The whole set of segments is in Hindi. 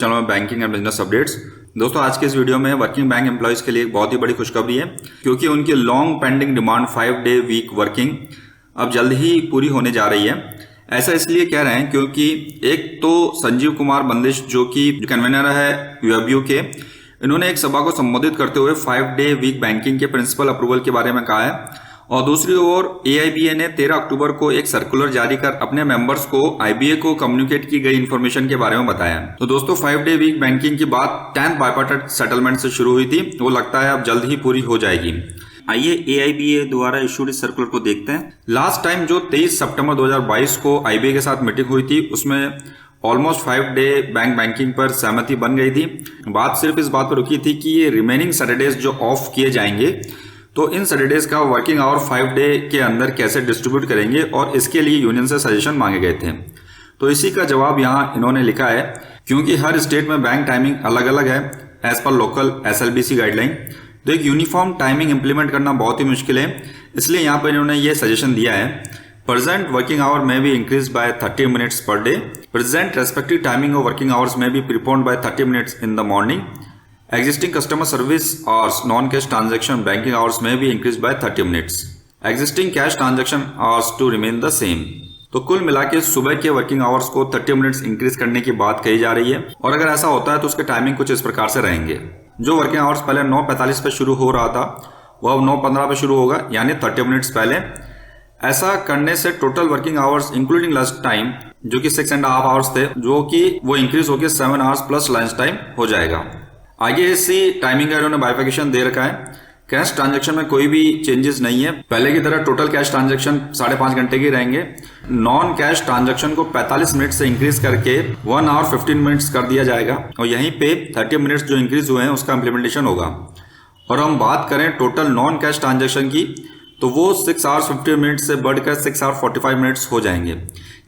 चलो बैंकिंग एंड बिजनेस अपडेट्स। दोस्तों आज के इस वीडियो में वर्किंग बैंक एम्प्लॉयज के लिए एक बहुत ही बड़ी खुशखबरी है, क्योंकि उनकी long pending demand 5 day week working अब जल्द ही पूरी होने जा रही है। ऐसा इसलिए कह रहे हैं क्योंकि एक तो संजीव कुमार बंदिश जो कि कन्वीनर है यूएबयू के, इन्होंने एक सभा को संबोधित करते हुए 5 डे वीक बैंकिंग के प्रिंसिपल अप्रूवल के बारे में कहा है। और दूसरी ओर एआईबीए ने 13 अक्टूबर को एक सर्कुलर जारी कर अपने मेंबर्स को आईबीए को कम्युनिकेट की गई इन्फॉर्मेशन के बारे में बताया। तो दोस्तों 5 डे वीक बैंकिंग की बात 10th बाइपार्टेट सेटलमेंट से शुरू हुई थी, वो लगता है अब जल्द ही पूरी हो जाएगी। आइए एआईबीए द्वारा इशूड इस सर्कुलर को देखते हैं। लास्ट टाइम जो 23 सितंबर 2022 को आईबीए के साथ मीटिंग हुई थी, उसमें ऑलमोस्ट 5 डे बैंकिंग पर सहमति बन गई थी। बात सिर्फ इस बात पर रुकी थी कि ये रिमेनिंग सैटरडेज जो ऑफ किए जाएंगे, तो इन सैटरडेज का वर्किंग आवर 5 डे के अंदर कैसे डिस्ट्रीब्यूट करेंगे, और इसके लिए यूनियन से सजेशन मांगे गए थे। तो इसी का जवाब यहाँ इन्होंने लिखा है, क्योंकि हर स्टेट में बैंक टाइमिंग अलग अलग है as per local SLBC guideline, तो एक यूनिफॉर्म टाइमिंग इंप्लीमेंट करना बहुत ही मुश्किल है। इसलिए यहाँ पर इन्होंने ये सजेशन दिया है, प्रेजेंट वर्किंग आवर में भी increase by 30 minutes per day, present respective timing of working hours में भी preponed by 30 minutes in the morning, existing customer service or non-cash transaction banking hours may be increased by 30 minutes. Existing cash transaction hours to remain the same. तो कुल मिला के सुबह के वर्किंग आवर्स को 30 मिनट्स इंक्रीज करने की बात कही जा रही है। और अगर ऐसा होता है तो उसके टाइमिंग कुछ इस प्रकार से रहेंगे। जो वर्किंग आवर्स पहले 9:45 पे शुरू हो रहा था, वो अब 9:15 पे शुरू होगा, यानी 30 मिनट्स पहले। ऐसा करने से total working hours including lunch time, जो कि 6.5 आवर्स थे, जो कि वो इंक्रीज होकर 7 आवर्स प्लस लंच टाइम हो जाएगा। आगे इसी टाइमिंग का इन्होंने बाइफिकेशन दे रखा है। कैश ट्रांजैक्शन में कोई भी चेंजेस नहीं है, पहले की तरह टोटल कैश ट्रांजैक्शन 5.5 घंटे के रहेंगे। नॉन कैश ट्रांजैक्शन को 45 मिनट से इंक्रीज करके 1 आवर 15 मिनट्स कर दिया जाएगा, और यहीं पे 30 मिनट्स जो इंक्रीज हुए हैं उसका इम्प्लीमेंटेशन होगा। और हम बात करें टोटल नॉन कैश ट्रांजैक्शन की, तो वो 6 आवर्स 50 मिनट से बढ़कर 6 आवर 45 मिनट्स हो जाएंगे।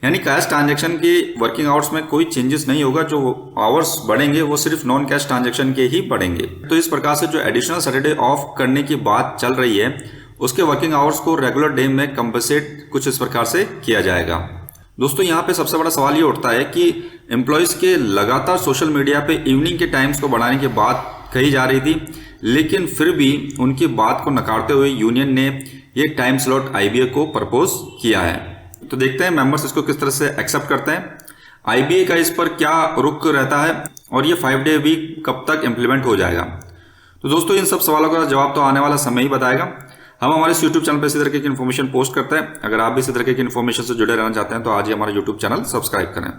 यानी कैश ट्रांजैक्शन की वर्किंग आवर्स में कोई चेंजेस नहीं होगा, जो आवर्स बढ़ेंगे वो सिर्फ नॉन कैश ट्रांजैक्शन के ही बढ़ेंगे। तो इस प्रकार से जो एडिशनल सैटरडे ऑफ करने की बात चल रही है, उसके वर्किंग आवर्स को रेगुलर डे में कंपनसेट कुछ इस प्रकार से किया जाएगा। दोस्तों यहाँ पे सबसे बड़ा सवाल ये उठता है कि एम्प्लॉयज के लगातार सोशल मीडिया पे इवनिंग के टाइम्स को बढ़ाने की बात कही जा रही थी, लेकिन फिर भी उनकी बात को नकारते हुए यूनियन ने ये टाइम स्लॉट आईबीए को प्रपोज किया है। तो देखते हैं मेंबर्स इसको किस तरह से एक्सेप्ट करते हैं, आईबीए का इस पर क्या रुख रहता है, और ये 5 डे वीक कब तक इंप्लीमेंट हो जाएगा। तो दोस्तों इन सब सवालों का जवाब तो आने वाला समय ही बताएगा। हम हमारे इस यूट्यूब चैनल पर इसी तरह की इन्फॉर्मेशन पोस्ट करते हैं। अगर आप भी इसी तरह की इन्फॉर्मेशन से जुड़े रहना चाहते हैं तो आज ही हमारा यूट्यूब चैनल सब्सक्राइब करें।